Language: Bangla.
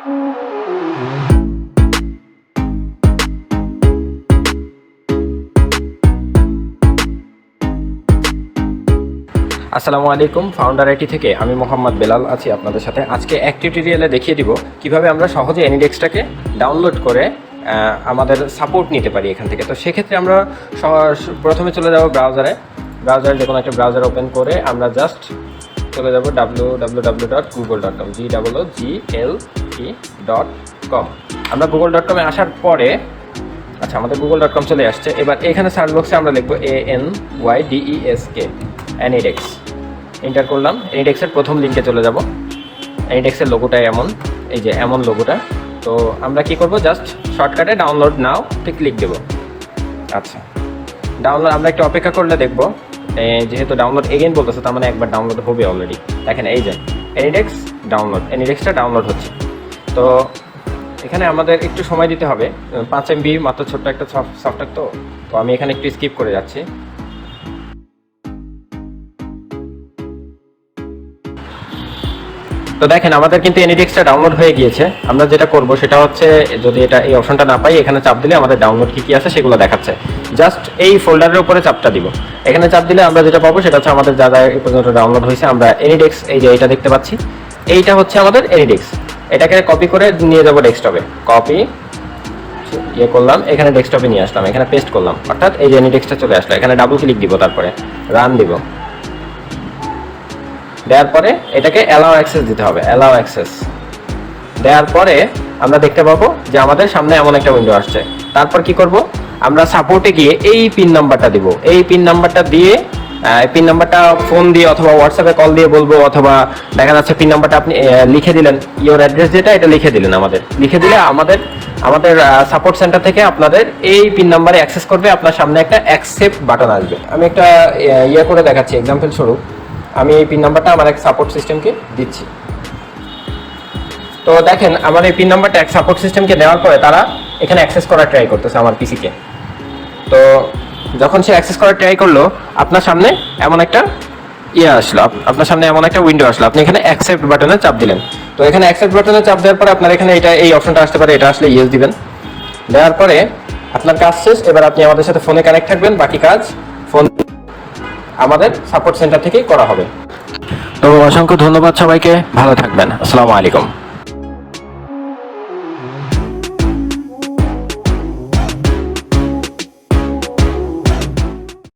আসসালামু আলাইকুম, ফাউন্ডার আইটি থেকে আমি মোহাম্মদ বেলাল আছি আপনাদের সাথে। আজকে এক টিউটোরিয়ালে দেখিয়ে দিব কিভাবে আমরা সহজে এনিডেক্সটাকে ডাউনলোড করে আমাদের সাপোর্ট নিতে পারি এখান থেকে। তো সেক্ষেত্রে আমরা প্রথমে চলে যাব ব্রাউজারে যে কোনো একটা ব্রাউজার ওপেন করে আমরা জাস্ট চলে যাব www.google.com google.com। আমরা google.com এ আসার পরে আমাদের google.com চলে আসছে। এবার এখানে সার্চ বক্সে আমরা লিখব ANYDESK Anydesk, এন্টার করলাম। এনিডেক্সের প্রথম লিঙ্কে চলে যাব। এনিডেক্সের লোগোটা এই যে এমন লোগোটা। তো আমরা কি করব, জাস্ট শর্টকাটে ডাউনলোড নাও তে ক্লিক দেব। আচ্ছা, ডাউনলোড আমরা একটু অপেক্ষা করলে দেখব, যেহেতু ডাউনলোড এগেইন বলতেছে তার মানে একবার ডাউনলোড হবে অলরেডি। দেখেন এই যে এনিডেক্সটা ডাউনলোড হচ্ছে। তো এখানে আমাদের একটু সময় দিতে হবে, 5 MB মাত্র, ছোট্ট একটা সফটওয়্যার। তো আমি এখানে একটু স্কিপ করে যাচ্ছি। তো দেখেন আমাদের কিন্তু এনিডেক্সটা ডাউনলোড হয়ে গিয়েছে। আমরা যেটা করব সেটা হচ্ছে, যদি এই অপশনটা না পাই, এখানে চাপ দিলে আমাদের ডাউনলোড কি আছে সেগুলো দেখাচ্ছে। জাস্ট এই ফোল্ডারের উপরে চাপটা দিব। এখানে চাপ দিলে আমরা যেটা পাবো সেটা হচ্ছে আমাদের যা এই পর্যন্ত ডাউনলোড হয়েছে। আমরা এনিডেক্স, এই যে এটা দেখতে পাচ্ছি, এইটা হচ্ছে আমাদের এনিডেক্স। এটাকে কপি করে নিয়ে যাব ডেস্কটপে। কপি করলাম, এখানে ডেস্কটপে নিয়ে আসলাম, এখানে পেস্ট করলাম, অর্থাৎ এই যে এনিডেক্সটা চলে আসলো। এখানে ডাবল ক্লিক দিব, তারপরে রান দিব। দেওয়ার পরে এটাকে অ্যালাউ অ্যাক্সেস দিতে হবে। অ্যালাউ অ্যাক্সেস দেওয়ার পরে আমরা দেখতে পাবো যে আমাদের সামনে এমন একটা উইন্ডো আসছে। তারপর কি করব, আমরা সাপোর্টে গিয়ে এই পিন নাম্বারটা দিব। এই পিন নাম্বারটা দিয়ে পিন নাম্বারটা ফোন দিয়ে অথবা হোয়াটসঅ্যাপে কল দিয়ে বলবো, অথবা দেখা যাচ্ছে পিন নাম্বারটা আপনি লিখে দিলেন, ইওর অ্যাড্রেস যেটা এটা লিখে দিলেন। লিখে দিলে আমাদের সাপোর্ট সেন্টার থেকে আপনাদের এই পিন নাম্বারে অ্যাক্সেস করবে। আপনার সামনে একটা অ্যাকসেপ্ট বাটন আসবে। আমি একটা করে দেখাচ্ছি, এক্সাম্পল স্বরূপ। আমি এই পিন নাম্বারটা আমার এক সাপোর্ট সিস্টেমকে দিচ্ছি। তো দেখেন আমার এই পিন নাম্বারটা এক সাপোর্ট সিস্টেমকে দেওয়ার পরে তারা এখানে অ্যাক্সেস করার ট্রাই করতেছে আমার পিসিকে। তো যখন সে অ্যাক্সেস করার ট্রাই করলো, আপনার সামনে এমন একটা উইন্ডো আসলো। আপনি এখানে অ্যাকসেপ্ট বাটনে চাপ দিলেন। তো এখানে অ্যাকসেপ্ট বাটনে চাপ দেওয়ার পরে আপনার এখানে এই অপশনটা আসতে পারে। এটা আসলে ইয়েস দিবেন। দেওয়ার পরে আপনার কাজ শেষ। এবার আপনি আমাদের সাথে ফোনে কানেক্ট থাকবেন। বাকি কাজ ফোন আমাদের সাপোর্ট সেন্টার থেকেই করা হবে। তো অসংখ্য ধন্যবাদ সবাইকে, ভালো থাকবেন। আসসালামু আলাইকুম।